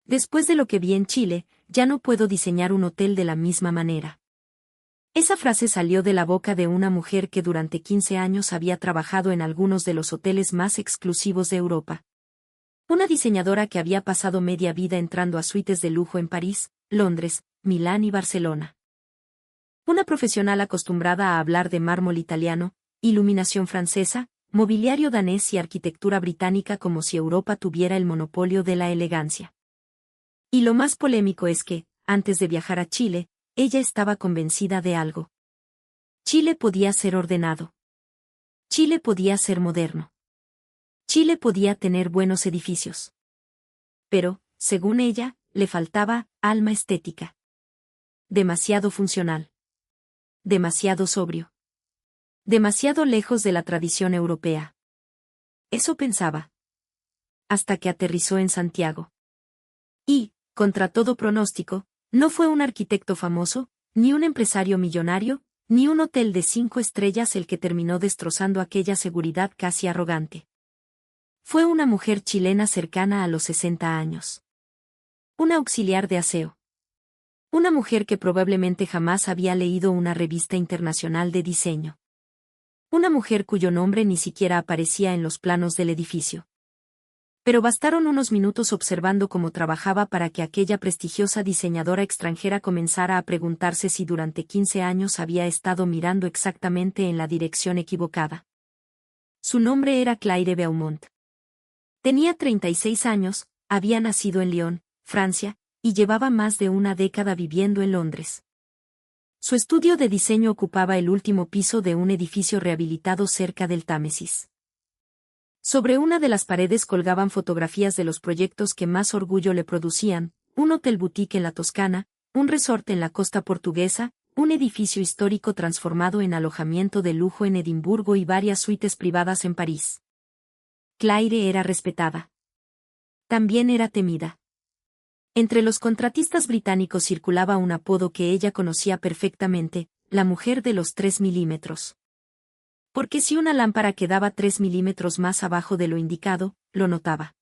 Después de lo que vi en Chile, ya no puedo diseñar un hotel de la misma manera. Esa frase salió de la boca de una mujer que durante 15 años había trabajado en algunos de los hoteles más exclusivos de Europa. Una diseñadora que había pasado media vida entrando a suites de lujo en París, Londres, Milán y Barcelona. Una profesional acostumbrada a hablar de mármol italiano, iluminación francesa, mobiliario danés y arquitectura británica como si Europa tuviera el monopolio de la elegancia. Y lo más polémico es que, antes de viajar a Chile, ella estaba convencida de algo. Chile podía ser ordenado. Chile podía ser moderno. Chile podía tener buenos edificios. Pero, según ella, le faltaba alma estética. Demasiado funcional. Demasiado sobrio. Demasiado lejos de la tradición europea. Eso pensaba. Hasta que aterrizó en Santiago. Y, contra todo pronóstico, no fue un arquitecto famoso, ni un empresario millonario, ni un hotel de 5 estrellas el que terminó destrozando aquella seguridad casi arrogante. Fue una mujer chilena cercana a los 60 años. Una auxiliar de aseo. Una mujer que probablemente jamás había leído una revista internacional de diseño. Una mujer cuyo nombre ni siquiera aparecía en los planos del edificio. Pero bastaron unos minutos observando cómo trabajaba para que aquella prestigiosa diseñadora extranjera comenzara a preguntarse si durante 15 años había estado mirando exactamente en la dirección equivocada. Su nombre era Claire Beaumont. Tenía 36 años, había nacido en Lyon, Francia, y llevaba más de una década viviendo en Londres. Su estudio de diseño ocupaba el último piso de un edificio rehabilitado cerca del Támesis. Sobre una de las paredes colgaban fotografías de los proyectos que más orgullo le producían, un hotel boutique en la Toscana, un resort en la costa portuguesa, un edificio histórico transformado en alojamiento de lujo en Edimburgo y varias suites privadas en París. Claire era respetada. También era temida. Entre los contratistas británicos circulaba un apodo que ella conocía perfectamente, la mujer de los 3 milímetros. Porque si una lámpara quedaba 3 milímetros más abajo de lo indicado, lo notaba.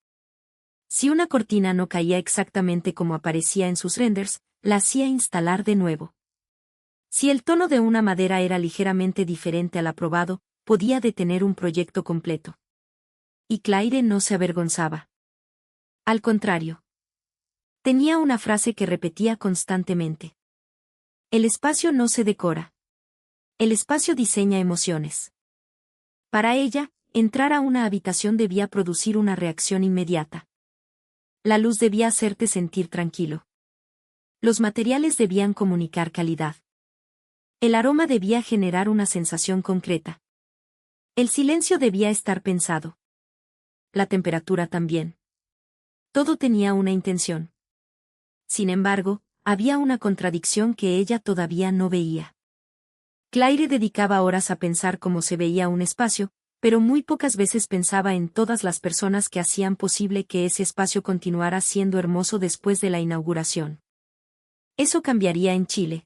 Si una cortina no caía exactamente como aparecía en sus renders, la hacía instalar de nuevo. Si el tono de una madera era ligeramente diferente al aprobado, podía detener un proyecto completo. Y Claire no se avergonzaba. Al contrario. Tenía una frase que repetía constantemente. El espacio no se decora. El espacio diseña emociones. Para ella, entrar a una habitación debía producir una reacción inmediata. La luz debía hacerte sentir tranquilo. Los materiales debían comunicar calidad. El aroma debía generar una sensación concreta. El silencio debía estar pensado. La temperatura también. Todo tenía una intención. Sin embargo, había una contradicción que ella todavía no veía. Claire dedicaba horas a pensar cómo se veía un espacio, pero muy pocas veces pensaba en todas las personas que hacían posible que ese espacio continuara siendo hermoso después de la inauguración. Eso cambiaría en Chile.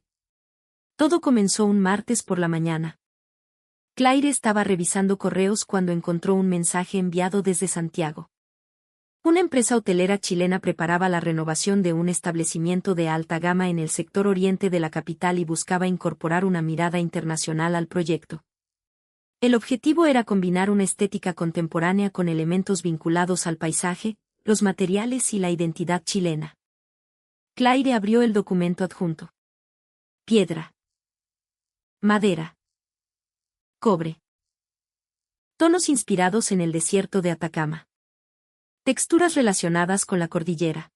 Todo comenzó un martes por la mañana. Claire estaba revisando correos cuando encontró un mensaje enviado desde Santiago. Una empresa hotelera chilena preparaba la renovación de un establecimiento de alta gama en el sector oriente de la capital y buscaba incorporar una mirada internacional al proyecto. El objetivo era combinar una estética contemporánea con elementos vinculados al paisaje, los materiales y la identidad chilena. Claire abrió el documento adjunto. Piedra. Madera. Cobre. Tonos inspirados en el desierto de Atacama. Texturas relacionadas con la cordillera.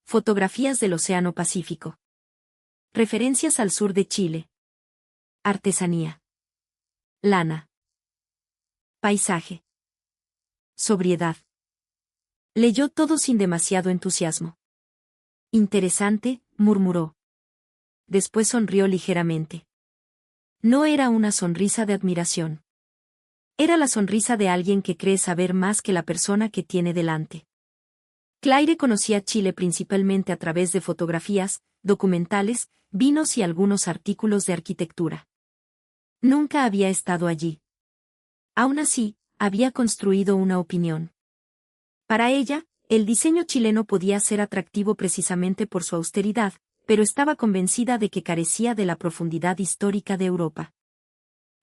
Fotografías del Océano Pacífico. Referencias al sur de Chile. Artesanía. Lana. Paisaje. Sobriedad. Leyó todo sin demasiado entusiasmo. Interesante, murmuró. Después sonrió ligeramente. No era una sonrisa de admiración. Era la sonrisa de alguien que cree saber más que la persona que tiene delante. Claire conocía Chile principalmente a través de fotografías, documentales, vinos y algunos artículos de arquitectura. Nunca había estado allí. Aún así, había construido una opinión. Para ella, el diseño chileno podía ser atractivo precisamente por su austeridad, pero estaba convencida de que carecía de la profundidad histórica de Europa.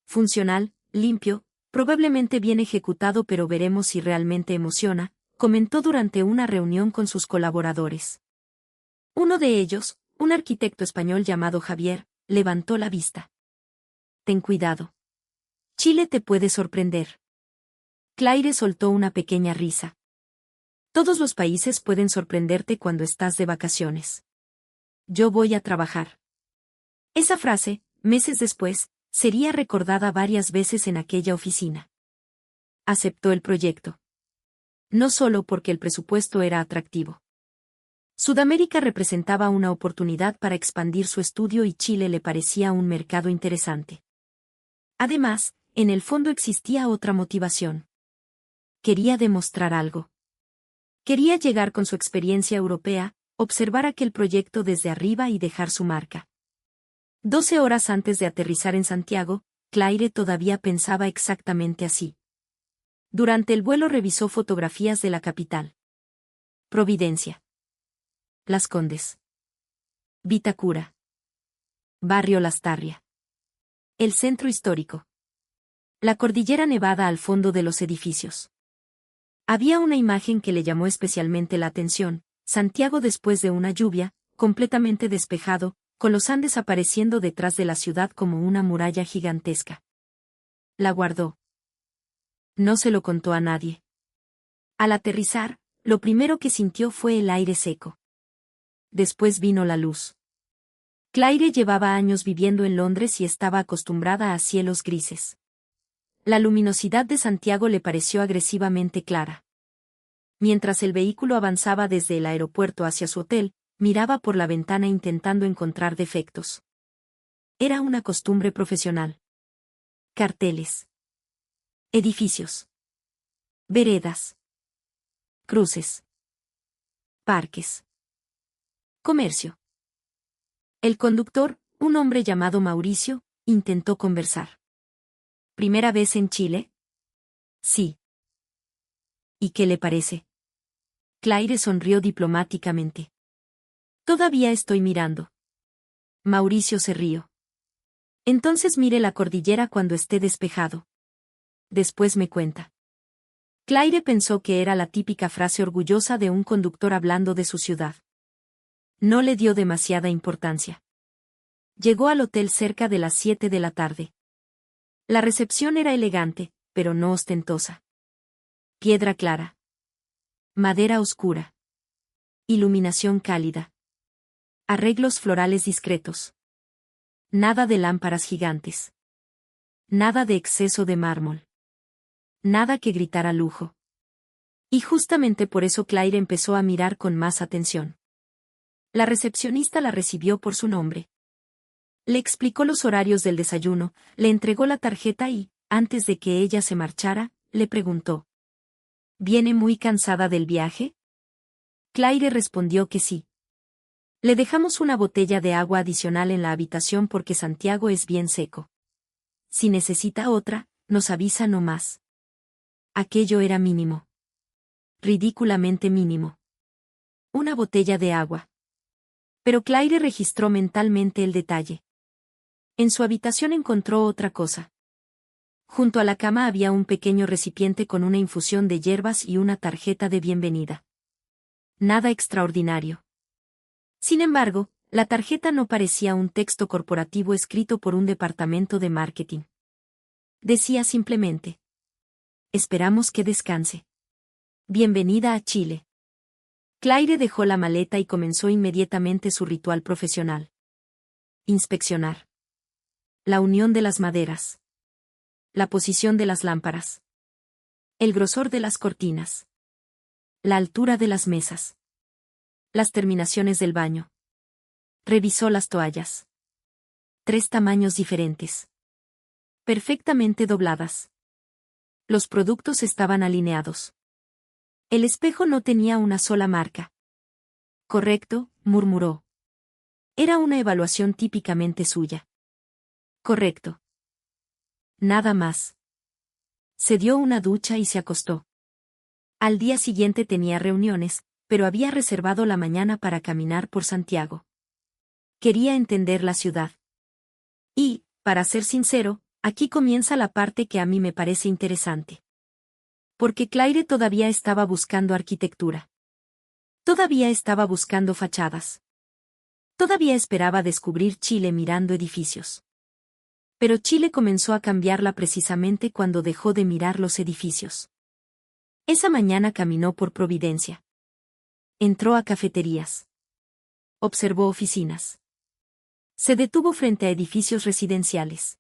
Funcional, limpio, probablemente bien ejecutado, pero veremos si realmente emociona, comentó durante una reunión con sus colaboradores. Uno de ellos, un arquitecto español llamado Javier, levantó la vista. Ten cuidado. Chile te puede sorprender. Claire soltó una pequeña risa. Todos los países pueden sorprenderte cuando estás de vacaciones. Yo voy a trabajar. Esa frase, meses después, sería recordada varias veces en aquella oficina. Aceptó el proyecto. No solo porque el presupuesto era atractivo. Sudamérica representaba una oportunidad para expandir su estudio y Chile le parecía un mercado interesante. Además, en el fondo existía otra motivación. Quería demostrar algo. Quería llegar con su experiencia europea, observar aquel proyecto desde arriba y dejar su marca. 12 horas antes de aterrizar en Santiago, Claire todavía pensaba exactamente así. Durante el vuelo revisó fotografías de la capital. Providencia. Las Condes. Vitacura. Barrio Lastarria. El centro histórico. La cordillera nevada al fondo de los edificios. Había una imagen que le llamó especialmente la atención: Santiago después de una lluvia, completamente despejado, con los Andes apareciendo detrás de la ciudad como una muralla gigantesca. La guardó. No se lo contó a nadie. Al aterrizar, lo primero que sintió fue el aire seco. Después vino la luz. Claire llevaba años viviendo en Londres y estaba acostumbrada a cielos grises. La luminosidad de Santiago le pareció agresivamente clara. Mientras el vehículo avanzaba desde el aeropuerto hacia su hotel, miraba por la ventana intentando encontrar defectos. Era una costumbre profesional. Carteles. Edificios. Veredas. Cruces. Parques. Comercio. El conductor, un hombre llamado Mauricio, intentó conversar. ¿Primera vez en Chile? Sí. ¿Y qué le parece? Claire sonrió diplomáticamente. Todavía estoy mirando. Mauricio se rió. Entonces mire la cordillera cuando esté despejado. Después me cuenta. Claire pensó que era la típica frase orgullosa de un conductor hablando de su ciudad. No le dio demasiada importancia. Llegó al hotel cerca de las 7 de la tarde. La recepción era elegante, pero no ostentosa. Piedra clara. Madera oscura. Iluminación cálida. Arreglos florales discretos. Nada de lámparas gigantes. Nada de exceso de mármol. Nada que gritara lujo. Y justamente por eso Claire empezó a mirar con más atención. La recepcionista la recibió por su nombre. Le explicó los horarios del desayuno, le entregó la tarjeta y, antes de que ella se marchara, le preguntó: ¿Viene muy cansada del viaje? Claire respondió que sí. Le dejamos una botella de agua adicional en la habitación porque Santiago es bien seco. Si necesita otra, nos avisa no más. Aquello era mínimo. Ridículamente mínimo. Una botella de agua. Pero Claire registró mentalmente el detalle. En su habitación encontró otra cosa. Junto a la cama había un pequeño recipiente con una infusión de hierbas y una tarjeta de bienvenida. Nada extraordinario. Sin embargo, la tarjeta no parecía un texto corporativo escrito por un departamento de marketing. Decía simplemente: esperamos que descanse. Bienvenida a Chile. Claire dejó la maleta y comenzó inmediatamente su ritual profesional. Inspeccionar. La unión de las maderas. La posición de las lámparas. El grosor de las cortinas. La altura de las mesas. Las terminaciones del baño. Revisó las toallas. 3 tamaños diferentes. Perfectamente dobladas. Los productos estaban alineados. El espejo no tenía una sola marca. Correcto, murmuró. Era una evaluación típicamente suya. Correcto. Nada más. Se dio una ducha y se acostó. Al día siguiente tenía reuniones, pero había reservado la mañana para caminar por Santiago. Quería entender la ciudad. Y, para ser sincero, aquí comienza la parte que a mí me parece interesante. Porque Claire todavía estaba buscando arquitectura. Todavía estaba buscando fachadas. Todavía esperaba descubrir Chile mirando edificios. Pero Chile comenzó a cambiarla precisamente cuando dejó de mirar los edificios. Esa mañana caminó por Providencia. Entró a cafeterías. Observó oficinas. Se detuvo frente a edificios residenciales.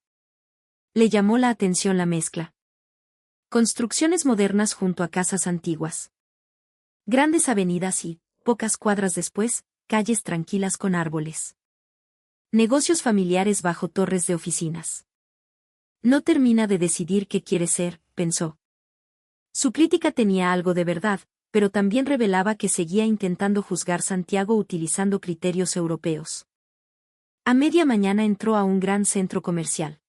Le llamó la atención la mezcla. Construcciones modernas junto a casas antiguas. Grandes avenidas y, pocas cuadras después, calles tranquilas con árboles. Negocios familiares bajo torres de oficinas. No termina de decidir qué quiere ser, pensó. Su crítica tenía algo de verdad, pero también revelaba que seguía intentando juzgar Santiago utilizando criterios europeos. A media mañana entró a un gran centro comercial.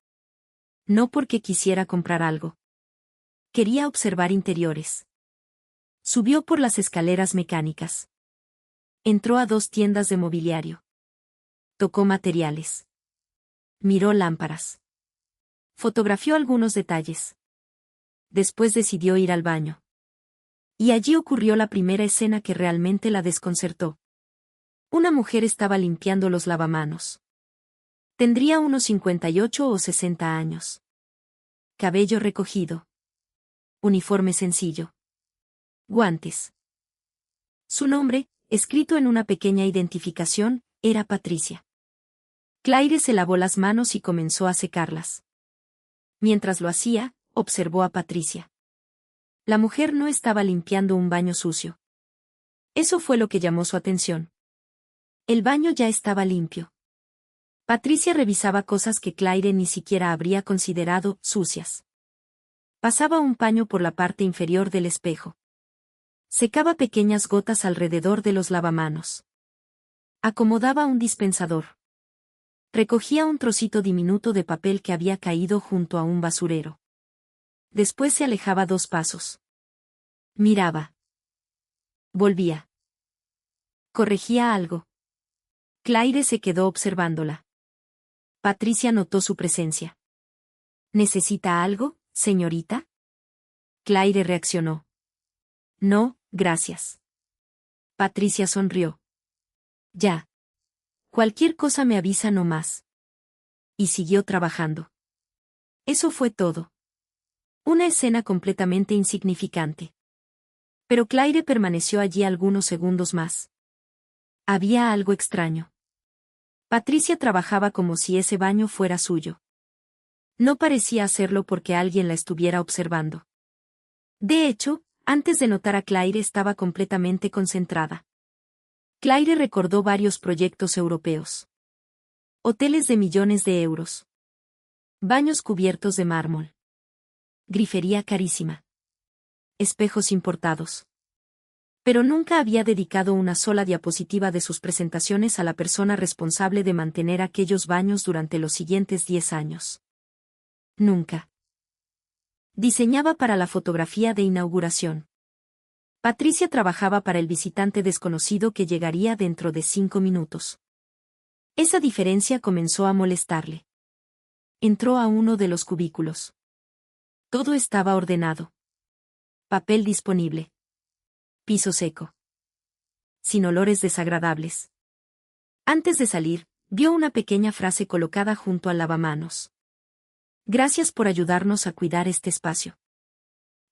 No porque quisiera comprar algo. Quería observar interiores. Subió por las escaleras mecánicas. Entró a 2 tiendas de mobiliario. Tocó materiales. Miró lámparas. Fotografió algunos detalles. Después decidió ir al baño. Y allí ocurrió la primera escena que realmente la desconcertó. Una mujer estaba limpiando los lavamanos. Tendría unos 58 o 60 años. Cabello recogido. Uniforme sencillo. Guantes. Su nombre, escrito en una pequeña identificación, era Patricia. Claire se lavó las manos y comenzó a secarlas. Mientras lo hacía, observó a Patricia. La mujer no estaba limpiando un baño sucio. Eso fue lo que llamó su atención. El baño ya estaba limpio. Patricia revisaba cosas que Claire ni siquiera habría considerado sucias. Pasaba un paño por la parte inferior del espejo. Secaba pequeñas gotas alrededor de los lavamanos. Acomodaba un dispensador. Recogía un trocito diminuto de papel que había caído junto a un basurero. Después se alejaba 2 pasos. Miraba. Volvía. Corregía algo. Claire se quedó observándola. Patricia notó su presencia. ¿Necesita algo, señorita? Claire reaccionó. No, gracias. Patricia sonrió. Ya. Cualquier cosa me avisa no más. Y siguió trabajando. Eso fue todo. Una escena completamente insignificante. Pero Claire permaneció allí algunos segundos más. Había algo extraño. Patricia trabajaba como si ese baño fuera suyo. No parecía hacerlo porque alguien la estuviera observando. De hecho, antes de notar a Claire estaba completamente concentrada. Claire recordó varios proyectos europeos. Hoteles de millones de euros. Baños cubiertos de mármol. Grifería carísima. Espejos importados. Pero nunca había dedicado una sola diapositiva de sus presentaciones a la persona responsable de mantener aquellos baños durante los siguientes 10 años. Nunca. Diseñaba para la fotografía de inauguración. Patricia trabajaba para el visitante desconocido que llegaría dentro de 5 minutos. Esa diferencia comenzó a molestarle. Entró a uno de los cubículos. Todo estaba ordenado. Papel disponible. Piso seco. Sin olores desagradables. Antes de salir, vio una pequeña frase colocada junto al lavamanos. Gracias por ayudarnos a cuidar este espacio.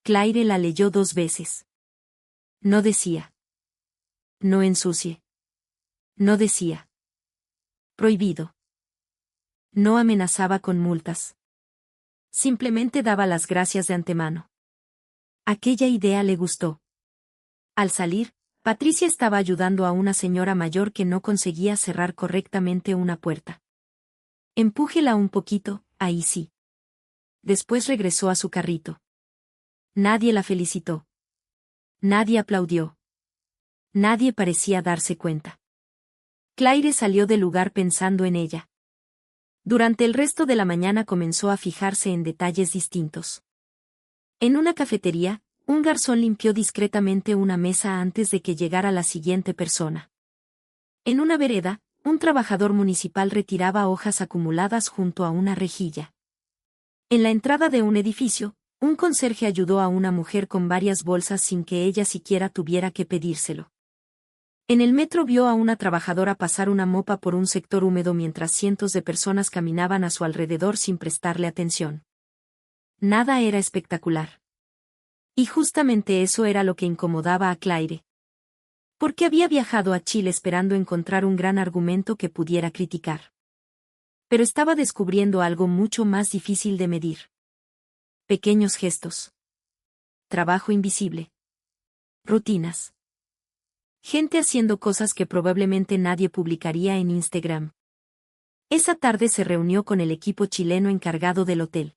Claire la leyó 2 veces. No decía. No ensucie. No decía. Prohibido. No amenazaba con multas. Simplemente daba las gracias de antemano. Aquella idea le gustó. Al salir, Patricia estaba ayudando a una señora mayor que no conseguía cerrar correctamente una puerta. Empújela un poquito, ahí sí. Después regresó a su carrito. Nadie la felicitó. Nadie aplaudió. Nadie parecía darse cuenta. Claire salió del lugar pensando en ella. Durante el resto de la mañana comenzó a fijarse en detalles distintos. En una cafetería, Un garzón limpió discretamente una mesa antes de que llegara la siguiente persona. En una vereda, un trabajador municipal retiraba hojas acumuladas junto a una rejilla. En la entrada de un edificio, un conserje ayudó a una mujer con varias bolsas sin que ella siquiera tuviera que pedírselo. En el metro vio a una trabajadora pasar una mopa por un sector húmedo mientras cientos de personas caminaban a su alrededor sin prestarle atención. Nada era espectacular. Y justamente eso era lo que incomodaba a Claire. Porque había viajado a Chile esperando encontrar un gran argumento que pudiera criticar. Pero estaba descubriendo algo mucho más difícil de medir. Pequeños gestos. Trabajo invisible. Rutinas. Gente haciendo cosas que probablemente nadie publicaría en Instagram. Esa tarde se reunió con el equipo chileno encargado del hotel.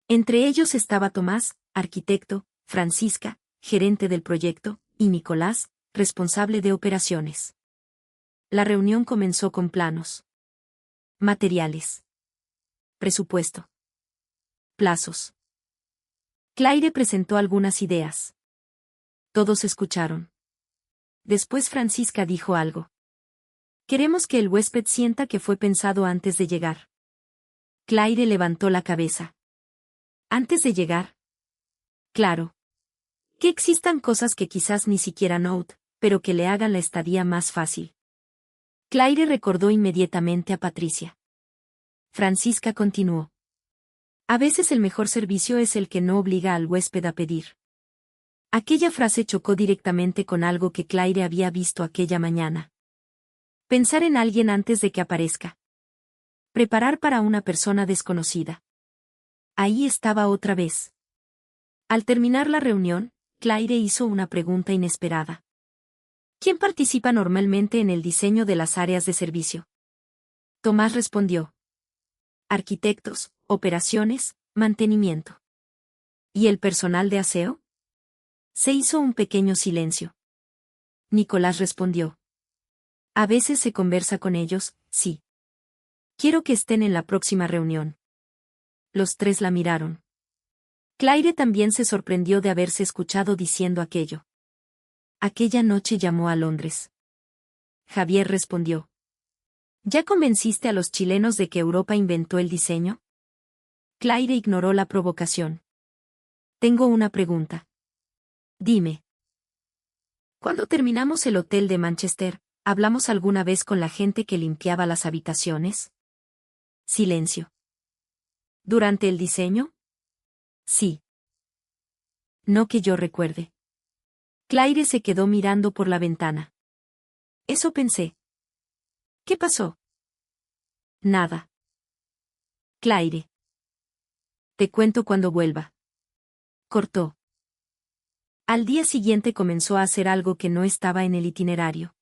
Entre ellos estaba Tomás, arquitecto, Francisca, gerente del proyecto, y Nicolás, responsable de operaciones. La reunión comenzó con planos. Materiales. Presupuesto. Plazos. Claire presentó algunas ideas. Todos escucharon. Después Francisca dijo algo. Queremos que el huésped sienta que fue pensado antes de llegar. Claire levantó la cabeza. ¿Antes de llegar? Claro. Que existan cosas que quizás ni siquiera note, pero que le hagan la estadía más fácil. Claire recordó inmediatamente a Patricia. Francisca continuó. A veces el mejor servicio es el que no obliga al huésped a pedir. Aquella frase chocó directamente con algo que Claire había visto aquella mañana. Pensar en alguien antes de que aparezca. Preparar para una persona desconocida. Ahí estaba otra vez. Al terminar la reunión, Claire hizo una pregunta inesperada. ¿Quién participa normalmente en el diseño de las áreas de servicio? Tomás respondió. Arquitectos, operaciones, mantenimiento. ¿Y el personal de aseo? Se hizo un pequeño silencio. Nicolás respondió. A veces se conversa con ellos, sí. Quiero que estén en la próxima reunión. Los tres la miraron. Claire también se sorprendió de haberse escuchado diciendo aquello. Aquella noche llamó a Londres. Javier respondió. ¿Ya convenciste a los chilenos de que Europa inventó el diseño? Claire ignoró la provocación. Tengo una pregunta. Dime. Cuando terminamos el hotel de Manchester, ¿hablamos alguna vez con la gente que limpiaba las habitaciones? Silencio. ¿Durante el diseño? Sí. No que yo recuerde. Claire se quedó mirando por la ventana. Eso pensé. ¿Qué pasó? Nada. Claire. Te cuento cuando vuelva. Cortó. Al día siguiente comenzó a hacer algo que no estaba en el itinerario.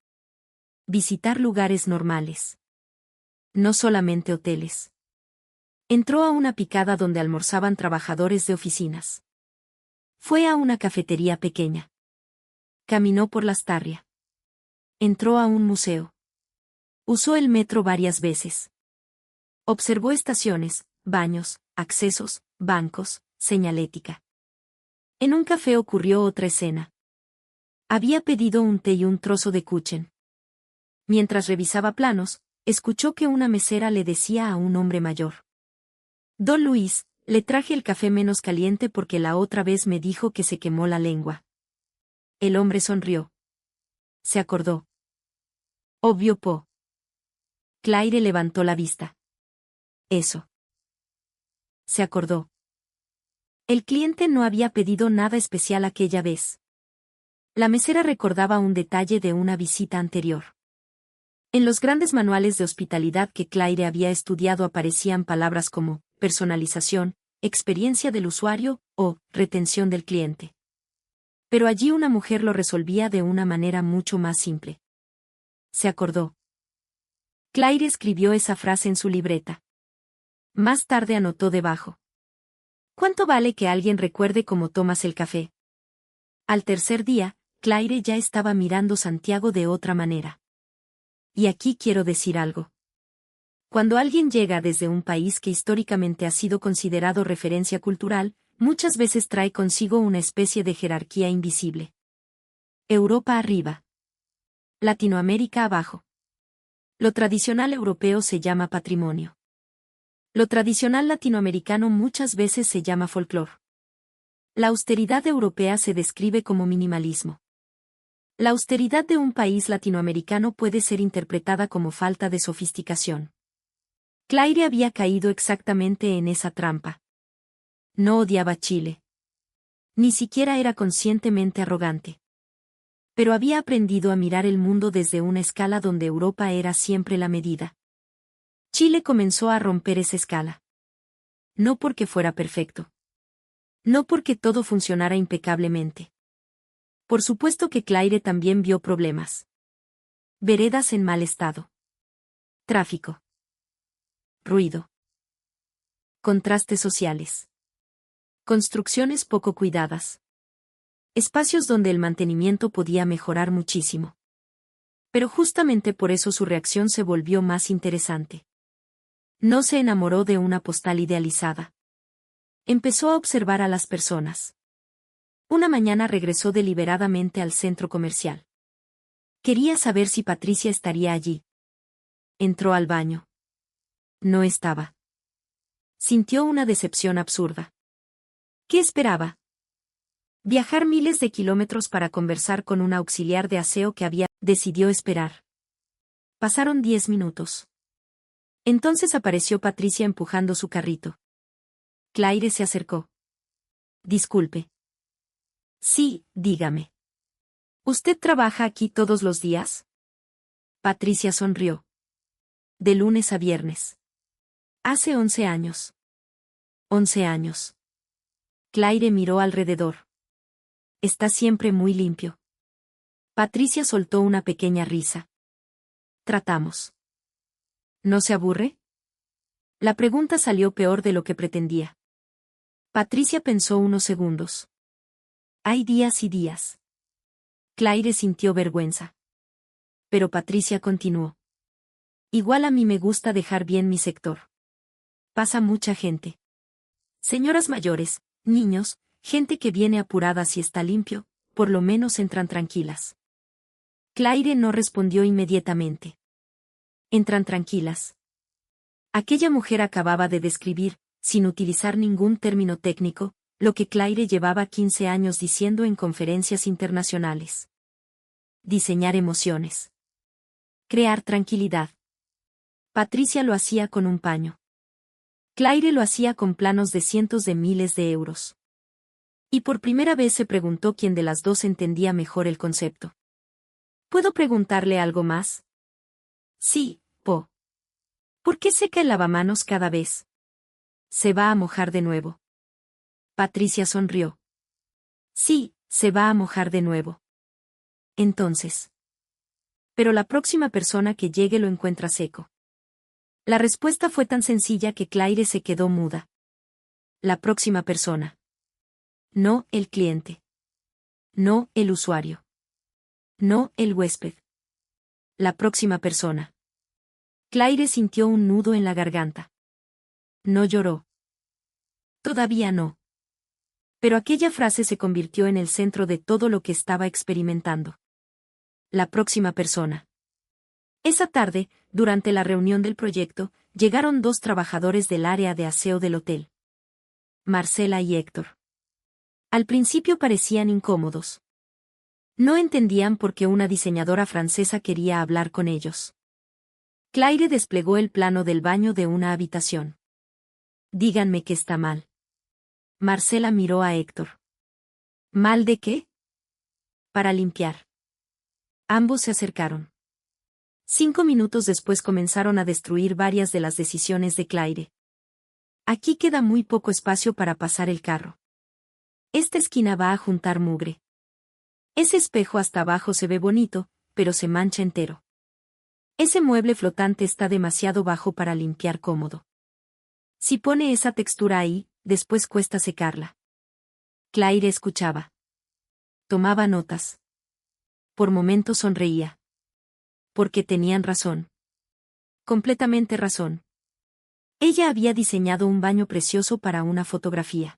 Visitar lugares normales. No solamente hoteles. Entró a una picada donde almorzaban trabajadores de oficinas. Fue a una cafetería pequeña. Caminó por Lastarria. Entró a un museo. Usó el metro varias veces. Observó estaciones, baños, accesos, bancos, señalética. En un café ocurrió otra escena. Había pedido un té y un trozo de kuchen. Mientras revisaba planos, escuchó que una mesera le decía a un hombre mayor. Don Luis, le traje el café menos caliente porque la otra vez me dijo que se quemó la lengua. El hombre sonrió. Se acordó. Obvio po. Claire levantó la vista. Eso. Se acordó. El cliente no había pedido nada especial aquella vez. La mesera recordaba un detalle de una visita anterior. En los grandes manuales de hospitalidad que Claire había estudiado aparecían palabras como personalización, experiencia del usuario o retención del cliente. Pero allí una mujer lo resolvía de una manera mucho más simple. Se acordó. Claire escribió esa frase en su libreta. Más tarde anotó debajo. ¿Cuánto vale que alguien recuerde cómo tomas el café? Al tercer día, Claire ya estaba mirando Santiago de otra manera. Y aquí quiero decir algo. Cuando alguien llega desde un país que históricamente ha sido considerado referencia cultural, muchas veces trae consigo una especie de jerarquía invisible. Europa arriba. Latinoamérica abajo. Lo tradicional europeo se llama patrimonio. Lo tradicional latinoamericano muchas veces se llama folclore. La austeridad europea se describe como minimalismo. La austeridad de un país latinoamericano puede ser interpretada como falta de sofisticación. Claire había caído exactamente en esa trampa. No odiaba Chile. Ni siquiera era conscientemente arrogante. Pero había aprendido a mirar el mundo desde una escala donde Europa era siempre la medida. Chile comenzó a romper esa escala. No porque fuera perfecto. No porque todo funcionara impecablemente. Por supuesto que Claire también vio problemas. Veredas en mal estado. Tráfico. Ruido. Contrastes sociales. Construcciones poco cuidadas. Espacios donde el mantenimiento podía mejorar muchísimo. Pero justamente por eso su reacción se volvió más interesante. No se enamoró de una postal idealizada. Empezó a observar a las personas. Una mañana regresó deliberadamente al centro comercial. Quería saber si Patricia estaría allí. Entró al baño. No estaba. Sintió una decepción absurda. ¿Qué esperaba? Viajar miles de kilómetros para conversar con un auxiliar de aseo que decidió esperar. Pasaron 10 minutos. Entonces apareció Patricia empujando su carrito. Claire se acercó. Disculpe. Sí, dígame. ¿Usted trabaja aquí todos los días? Patricia sonrió. De lunes a viernes. Hace 11 años. 11 años. Claire miró alrededor. Está siempre muy limpio. Patricia soltó una pequeña risa. Tratamos. ¿No se aburre? La pregunta salió peor de lo que pretendía. Patricia pensó unos segundos. Hay días y días. Claire sintió vergüenza. Pero Patricia continuó. Igual a mí me gusta dejar bien mi sector. Pasa mucha gente. Señoras mayores, niños, gente que viene apurada si está limpio, por lo menos entran tranquilas. Claire no respondió inmediatamente. Entran tranquilas. Aquella mujer acababa de describir, sin utilizar ningún término técnico, lo que Claire llevaba 15 años diciendo en conferencias internacionales. Diseñar emociones. Crear tranquilidad. Patricia lo hacía con un paño. Claire lo hacía con planos de cientos de miles de euros. Y por primera vez se preguntó quién de las dos entendía mejor el concepto. ¿Puedo preguntarle algo más? Sí, Po. ¿Por qué seca el lavamanos cada vez? Se va a mojar de nuevo. Patricia sonrió. Sí, se va a mojar de nuevo. Entonces. Pero la próxima persona que llegue lo encuentra seco. La respuesta fue tan sencilla que Claire se quedó muda. La próxima persona. No el cliente. No el usuario. No el huésped. La próxima persona. Claire sintió un nudo en la garganta. No lloró. Todavía no. Pero aquella frase se convirtió en el centro de todo lo que estaba experimentando. La próxima persona. Esa tarde, durante la reunión del proyecto, llegaron dos trabajadores del área de aseo del hotel. Marcela y Héctor. Al principio parecían incómodos. No entendían por qué una diseñadora francesa quería hablar con ellos. Claire desplegó el plano del baño de una habitación. Díganme que está mal. Marcela miró a Héctor. ¿Mal de qué? Para limpiar. Ambos se acercaron. 5 minutos después comenzaron a destruir varias de las decisiones de Claire. Aquí queda muy poco espacio para pasar el carro. Esta esquina va a juntar mugre. Ese espejo hasta abajo se ve bonito, pero se mancha entero. Ese mueble flotante está demasiado bajo para limpiar cómodo. Si pone esa textura ahí, después cuesta secarla. Claire escuchaba. Tomaba notas. Por momentos sonreía. Porque tenían razón. Completamente razón. Ella había diseñado un baño precioso para una fotografía.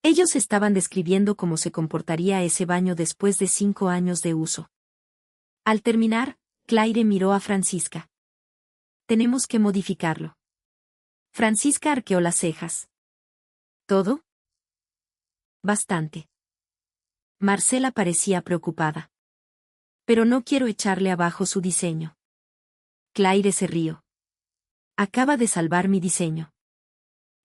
Ellos estaban describiendo cómo se comportaría ese baño después de 5 años de uso. Al terminar, Claire miró a Francisca. Tenemos que modificarlo. Francisca arqueó las cejas. ¿Todo? Bastante. Marcela parecía preocupada. Pero no quiero echarle abajo su diseño. Claire se rió. Acaba de salvar mi diseño.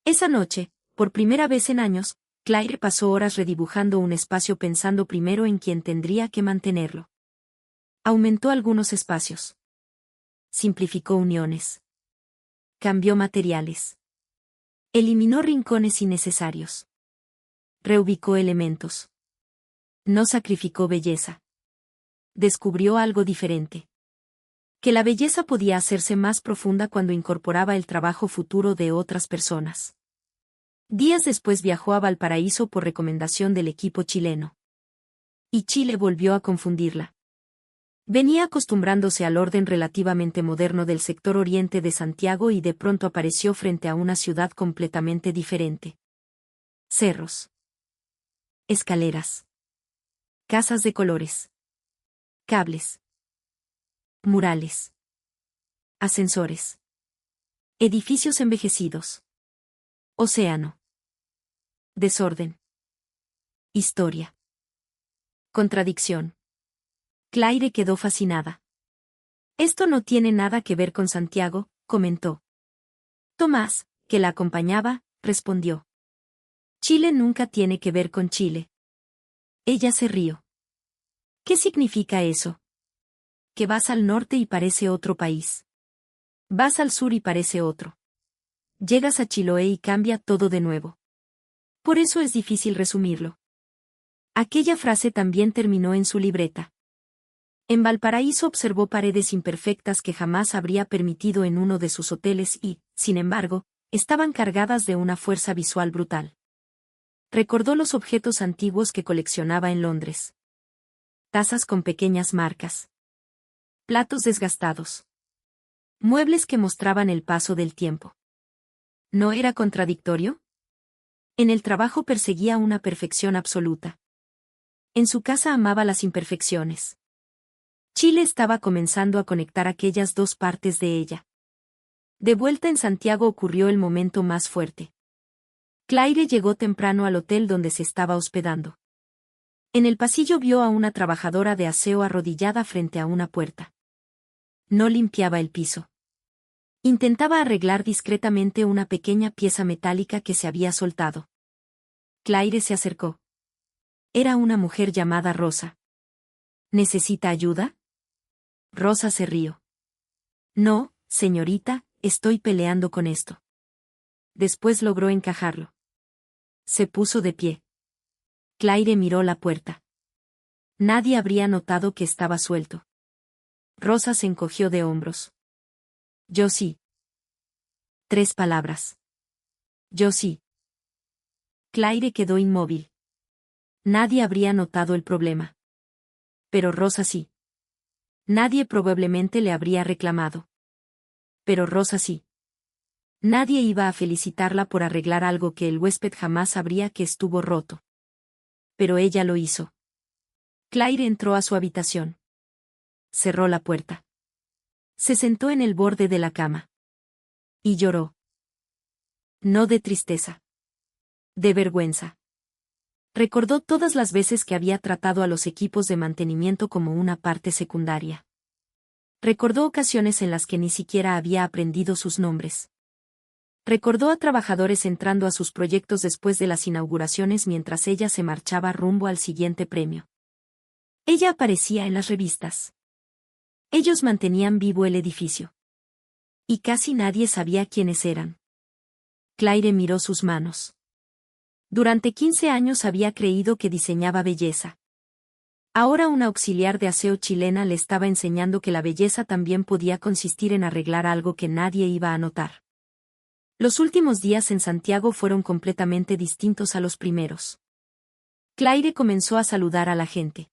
Esa noche, por primera vez en años, Claire pasó horas redibujando un espacio pensando primero en quién tendría que mantenerlo. Aumentó algunos espacios. Simplificó uniones. Cambió materiales. Eliminó rincones innecesarios. Reubicó elementos. No sacrificó belleza. Descubrió algo diferente. Que la belleza podía hacerse más profunda cuando incorporaba el trabajo futuro de otras personas. Días después viajó a Valparaíso por recomendación del equipo chileno. Y Chile volvió a confundirla. Venía acostumbrándose al orden relativamente moderno del sector oriente de Santiago y de pronto apareció frente a una ciudad completamente diferente. Cerros. Escaleras. Casas de colores. Cables. Murales. Ascensores. Edificios envejecidos. Océano. Desorden. Historia. Contradicción. Claire quedó fascinada. Esto no tiene nada que ver con Santiago, comentó. Tomás, que la acompañaba, respondió. Chile nunca tiene que ver con Chile. Ella se rió. ¿Qué significa eso? Que vas al norte y parece otro país. Vas al sur y parece otro. Llegas a Chiloé y cambia todo de nuevo. Por eso es difícil resumirlo. Aquella frase también terminó en su libreta. En Valparaíso observó paredes imperfectas que jamás habría permitido en uno de sus hoteles y, sin embargo, estaban cargadas de una fuerza visual brutal. Recordó los objetos antiguos que coleccionaba en Londres. Tazas con pequeñas marcas. Platos desgastados. Muebles que mostraban el paso del tiempo. ¿No era contradictorio? En el trabajo perseguía una perfección absoluta. En su casa amaba las imperfecciones. Chile estaba comenzando a conectar aquellas dos partes de ella. De vuelta en Santiago ocurrió el momento más fuerte. Claire llegó temprano al hotel donde se estaba hospedando. En el pasillo vio a una trabajadora de aseo arrodillada frente a una puerta. No limpiaba el piso. Intentaba arreglar discretamente una pequeña pieza metálica que se había soltado. Claire se acercó. Era una mujer llamada Rosa. ¿Necesita ayuda? Rosa se rió. No, señorita, estoy peleando con esto. Después logró encajarlo. Se puso de pie. Claire miró la puerta. Nadie habría notado que estaba suelto. Rosa se encogió de hombros. Yo sí. 3 palabras. Yo sí. Claire quedó inmóvil. Nadie habría notado el problema. Pero Rosa sí. Nadie probablemente le habría reclamado. Pero Rosa sí. Nadie iba a felicitarla por arreglar algo que el huésped jamás sabría que estuvo roto. Pero ella lo hizo. Claire entró a su habitación. Cerró la puerta. Se sentó en el borde de la cama. Y lloró. No de tristeza. De vergüenza. Recordó todas las veces que había tratado a los equipos de mantenimiento como una parte secundaria. Recordó ocasiones en las que ni siquiera había aprendido sus nombres. Recordó a trabajadores entrando a sus proyectos después de las inauguraciones mientras ella se marchaba rumbo al siguiente premio. Ella aparecía en las revistas. Ellos mantenían vivo el edificio. Y casi nadie sabía quiénes eran. Claire miró sus manos. Durante 15 años había creído que diseñaba belleza. Ahora una auxiliar de aseo chilena le estaba enseñando que la belleza también podía consistir en arreglar algo que nadie iba a notar. Los últimos días en Santiago fueron completamente distintos a los primeros. Claire comenzó a saludar a la gente.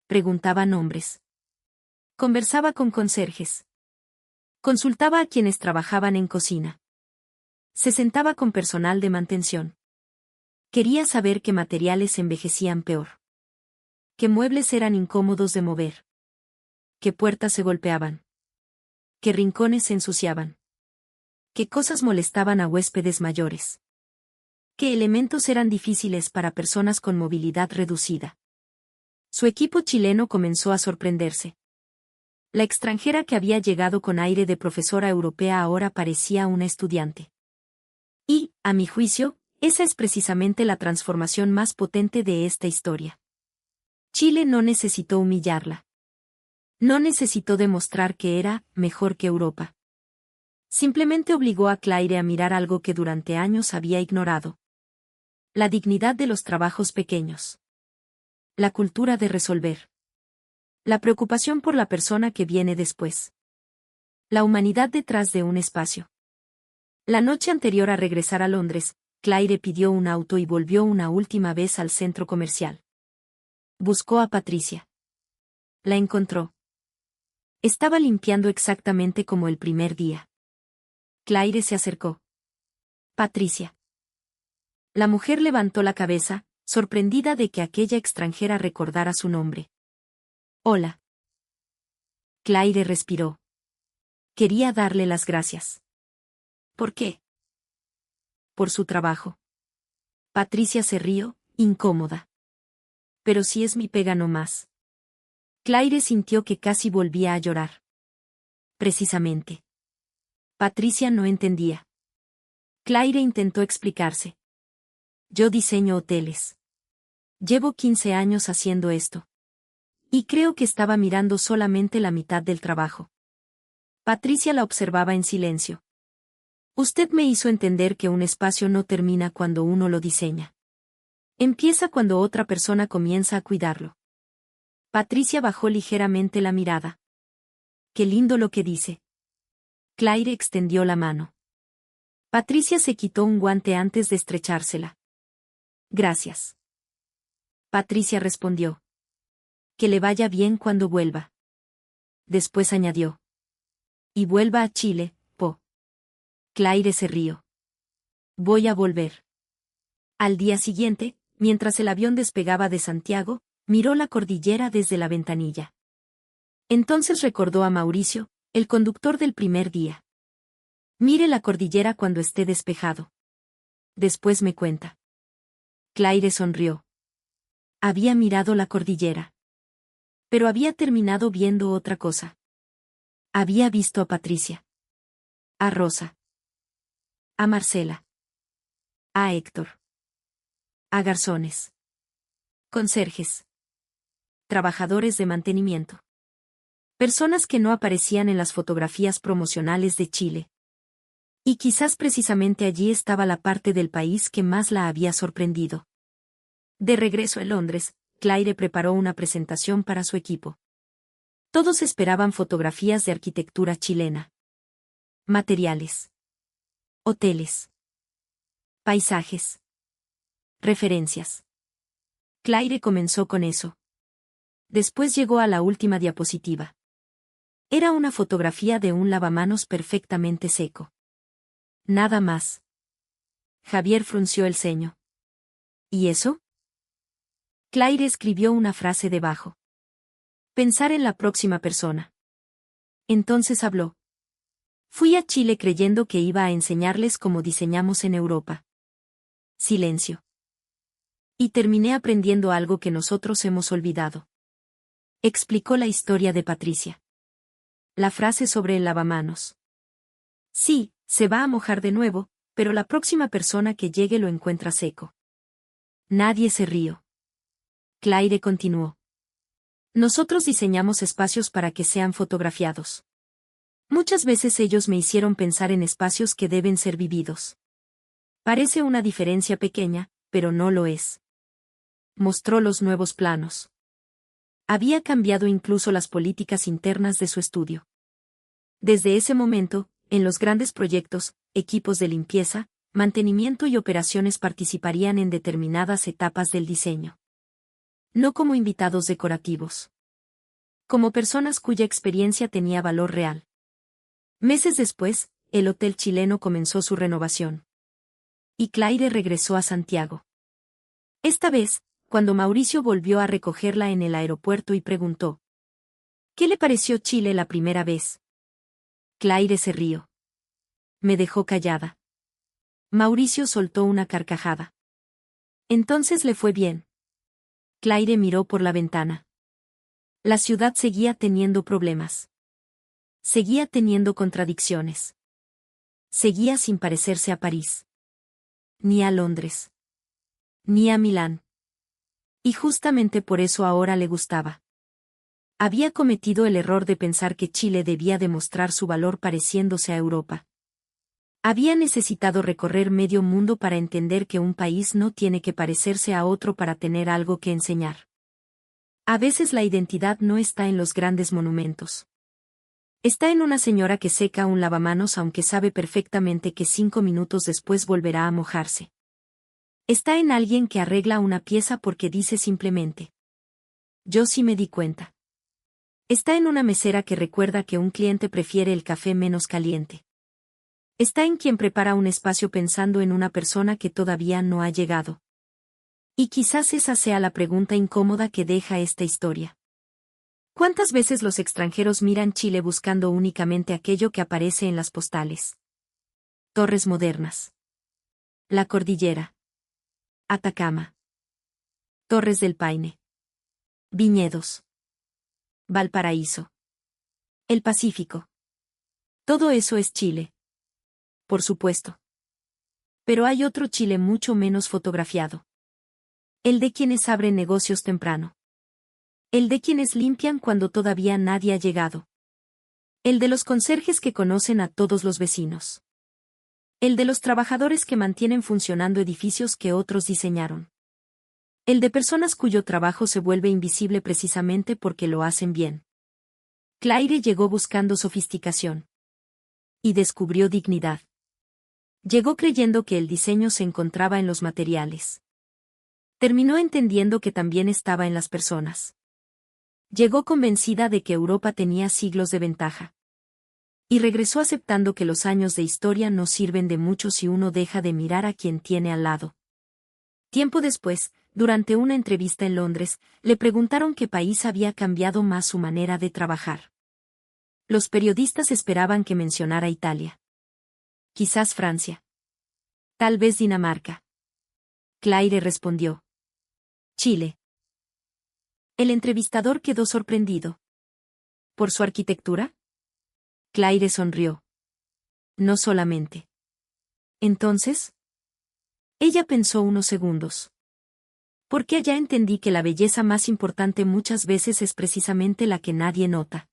Preguntaba nombres. Conversaba con conserjes. Consultaba a quienes trabajaban en cocina. Se sentaba con personal de mantención. Quería saber qué materiales envejecían peor. Qué muebles eran incómodos de mover. Qué puertas se golpeaban. Qué rincones se ensuciaban. Qué cosas molestaban a huéspedes mayores. Qué elementos eran difíciles para personas con movilidad reducida. Su equipo chileno comenzó a sorprenderse. La extranjera que había llegado con aire de profesora europea ahora parecía una estudiante. Y, a mi juicio, esa es precisamente la transformación más potente de esta historia. Chile no necesitó humillarla. No necesitó demostrar que era mejor que Europa. Simplemente obligó a Claire a mirar algo que durante años había ignorado. La dignidad de los trabajos pequeños. La cultura de resolver. La preocupación por la persona que viene después. La humanidad detrás de un espacio. La noche anterior a regresar a Londres, Claire pidió un auto y volvió una última vez al centro comercial. Buscó a Patricia. La encontró. Estaba limpiando exactamente como el primer día. Claire se acercó. Patricia. La mujer levantó la cabeza, sorprendida de que aquella extranjera recordara su nombre. Hola. Claire respiró. Quería darle las gracias. ¿Por qué? Por su trabajo. Patricia se rió, incómoda. Pero si es mi pega no más. Claire sintió que casi volvía a llorar. Precisamente. Patricia no entendía. Claire intentó explicarse. Yo diseño hoteles. Llevo 15 años haciendo esto. Y creo que estaba mirando solamente la mitad del trabajo. Patricia la observaba en silencio. Usted me hizo entender que un espacio no termina cuando uno lo diseña. Empieza cuando otra persona comienza a cuidarlo. Patricia bajó ligeramente la mirada. Qué lindo lo que dice. Claire extendió la mano. Patricia se quitó un guante antes de estrechársela. Gracias. Patricia respondió. Que le vaya bien cuando vuelva. Después añadió. Y vuelva a Chile, Po. Claire se rió. Voy a volver. Al día siguiente, mientras el avión despegaba de Santiago, miró la cordillera desde la ventanilla. Entonces recordó a Mauricio, el conductor del primer día. Mire la cordillera cuando esté despejado. Después me cuenta. Claire sonrió. Había mirado la cordillera. Pero había terminado viendo otra cosa. Había visto a Patricia. A Rosa. A Marcela. A Héctor. A garzones. Conserjes. Trabajadores de mantenimiento. Personas que no aparecían en las fotografías promocionales de Chile. Y quizás precisamente allí estaba la parte del país que más la había sorprendido. De regreso a Londres, Claire preparó una presentación para su equipo. Todos esperaban fotografías de arquitectura chilena. Materiales. Hoteles. Paisajes. Referencias. Claire comenzó con eso. Después llegó a la última diapositiva. Era una fotografía de un lavamanos perfectamente seco. Nada más. Javier frunció el ceño. ¿Y eso? Claire escribió una frase debajo. Pensar en la próxima persona. Entonces habló. Fui a Chile creyendo que iba a enseñarles cómo diseñamos en Europa. Silencio. Y terminé aprendiendo algo que nosotros hemos olvidado. Explicó la historia de Patricia. La frase sobre el lavamanos. Sí, se va a mojar de nuevo, pero la próxima persona que llegue lo encuentra seco. Nadie se rió. Claire continuó. Nosotros diseñamos espacios para que sean fotografiados. Muchas veces ellos me hicieron pensar en espacios que deben ser vividos. Parece una diferencia pequeña, pero no lo es. Mostró los nuevos planos. Había cambiado incluso las políticas internas de su estudio. Desde ese momento, en los grandes proyectos, equipos de limpieza, mantenimiento y operaciones participarían en determinadas etapas del diseño. No como invitados decorativos. Como personas cuya experiencia tenía valor real. Meses después, el hotel chileno comenzó su renovación. Y Claire regresó a Santiago. Esta vez, cuando Mauricio volvió a recogerla en el aeropuerto y preguntó: ¿qué le pareció Chile la primera vez? Claire se rió. Me dejó callada. Mauricio soltó una carcajada. Entonces le fue bien. Claire miró por la ventana. La ciudad seguía teniendo problemas. Seguía teniendo contradicciones. Seguía sin parecerse a París. Ni a Londres. Ni a Milán. Y justamente por eso ahora le gustaba. Había cometido el error de pensar que Chile debía demostrar su valor pareciéndose a Europa. Había necesitado recorrer medio mundo para entender que un país no tiene que parecerse a otro para tener algo que enseñar. A veces la identidad no está en los grandes monumentos. Está en una señora que seca un lavamanos aunque sabe perfectamente que 5 minutos después volverá a mojarse. Está en alguien que arregla una pieza porque dice simplemente: yo sí me di cuenta. Está en una mesera que recuerda que un cliente prefiere el café menos caliente. Está en quien prepara un espacio pensando en una persona que todavía no ha llegado. Y quizás esa sea la pregunta incómoda que deja esta historia. ¿Cuántas veces los extranjeros miran Chile buscando únicamente aquello que aparece en las postales? Torres modernas. La cordillera. Atacama. Torres del Paine. Viñedos. Valparaíso. El Pacífico. Todo eso es Chile. Por supuesto. Pero hay otro Chile mucho menos fotografiado. El de quienes abren negocios temprano. El de quienes limpian cuando todavía nadie ha llegado. El de los conserjes que conocen a todos los vecinos. El de los trabajadores que mantienen funcionando edificios que otros diseñaron. El de personas cuyo trabajo se vuelve invisible precisamente porque lo hacen bien. Claire llegó buscando sofisticación. Y descubrió dignidad. Llegó creyendo que el diseño se encontraba en los materiales. Terminó entendiendo que también estaba en las personas. Llegó convencida de que Europa tenía siglos de ventaja. Y regresó aceptando que los años de historia no sirven de mucho si uno deja de mirar a quien tiene al lado. Tiempo después, durante una entrevista en Londres, le preguntaron qué país había cambiado más su manera de trabajar. Los periodistas esperaban que mencionara Italia. Quizás Francia. Tal vez Dinamarca. Claire respondió: Chile. El entrevistador quedó sorprendido. ¿Por su arquitectura? Claire sonrió. No solamente. ¿Entonces? Ella pensó unos segundos. Porque allá entendí que la belleza más importante muchas veces es precisamente la que nadie nota.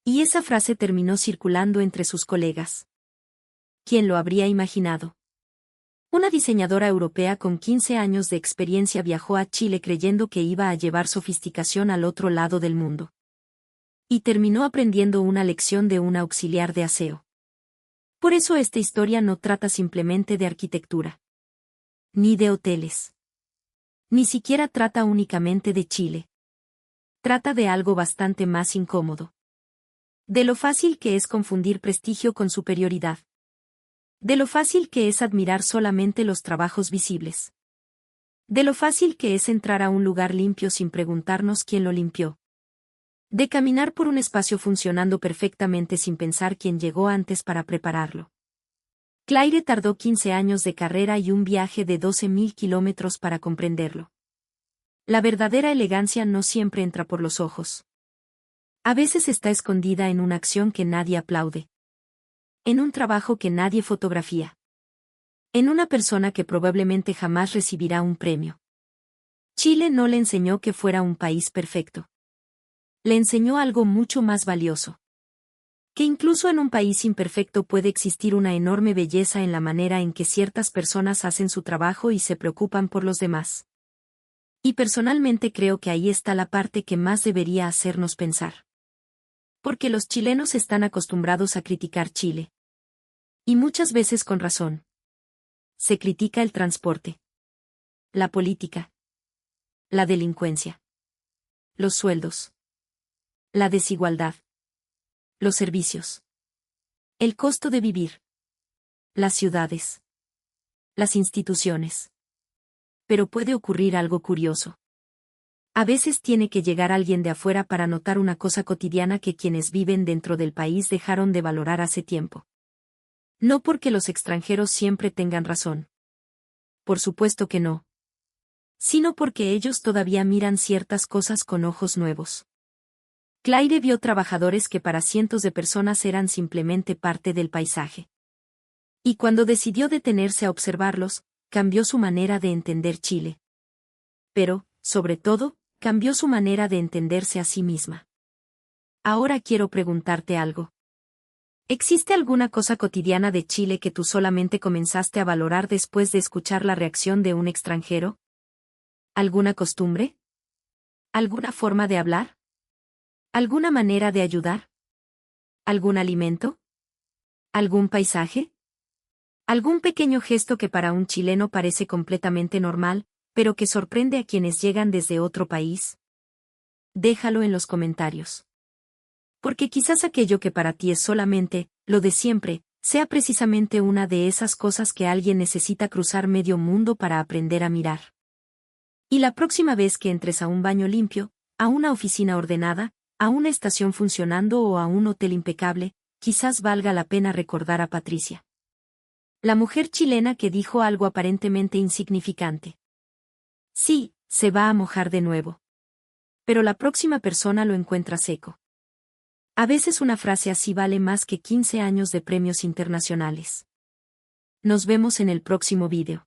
Y esa frase terminó circulando entre sus colegas. ¿Quién lo habría imaginado? Una diseñadora europea con 15 años de experiencia viajó a Chile creyendo que iba a llevar sofisticación al otro lado del mundo. Y terminó aprendiendo una lección de un auxiliar de aseo. Por eso esta historia no trata simplemente de arquitectura. Ni de hoteles. Ni siquiera trata únicamente de Chile. Trata de algo bastante más incómodo. De lo fácil que es confundir prestigio con superioridad. De lo fácil que es admirar solamente los trabajos visibles. De lo fácil que es entrar a un lugar limpio sin preguntarnos quién lo limpió. De caminar por un espacio funcionando perfectamente sin pensar quién llegó antes para prepararlo. Claire tardó 15 años de carrera y un viaje de 12.000 kilómetros para comprenderlo. La verdadera elegancia no siempre entra por los ojos. A veces está escondida en una acción que nadie aplaude. En un trabajo que nadie fotografía. En una persona que probablemente jamás recibirá un premio. Chile no le enseñó que fuera un país perfecto. Le enseñó algo mucho más valioso. Que incluso en un país imperfecto puede existir una enorme belleza en la manera en que ciertas personas hacen su trabajo y se preocupan por los demás. Y personalmente creo que ahí está la parte que más debería hacernos pensar. Porque los chilenos están acostumbrados a criticar Chile. Y muchas veces con razón. Se critica el transporte. La política. La delincuencia. Los sueldos. La desigualdad. Los servicios. El costo de vivir. Las ciudades. Las instituciones. pero puede ocurrir algo curioso. A veces tiene que llegar alguien de afuera para notar una cosa cotidiana que quienes viven dentro del país dejaron de valorar hace tiempo. No porque los extranjeros siempre tengan razón. Por supuesto que no. Sino porque ellos todavía miran ciertas cosas con ojos nuevos. Claire vio trabajadores que para cientos de personas eran simplemente parte del paisaje. Y cuando decidió detenerse a observarlos, cambió su manera de entender Chile. Pero, sobre todo, cambió su manera de entenderse a sí misma. Ahora quiero preguntarte algo. ¿Existe alguna cosa cotidiana de Chile que tú solamente comenzaste a valorar después de escuchar la reacción de un extranjero? ¿Alguna costumbre? ¿Alguna forma de hablar? ¿Alguna manera de ayudar? ¿Algún alimento? ¿Algún paisaje? ¿Algún pequeño gesto que para un chileno parece completamente normal, pero que sorprende a quienes llegan desde otro país? Déjalo en los comentarios. Porque quizás aquello que para ti es solamente lo de siempre, sea precisamente una de esas cosas que alguien necesita cruzar medio mundo para aprender a mirar. Y la próxima vez que entres a un baño limpio, a una oficina ordenada, a una estación funcionando o a un hotel impecable, quizás valga la pena recordar a Patricia. La mujer chilena que dijo algo aparentemente insignificante. Sí, se va a mojar de nuevo. Pero la próxima persona lo encuentra seco. A veces una frase así vale más que 15 años de premios internacionales. Nos vemos en el próximo vídeo.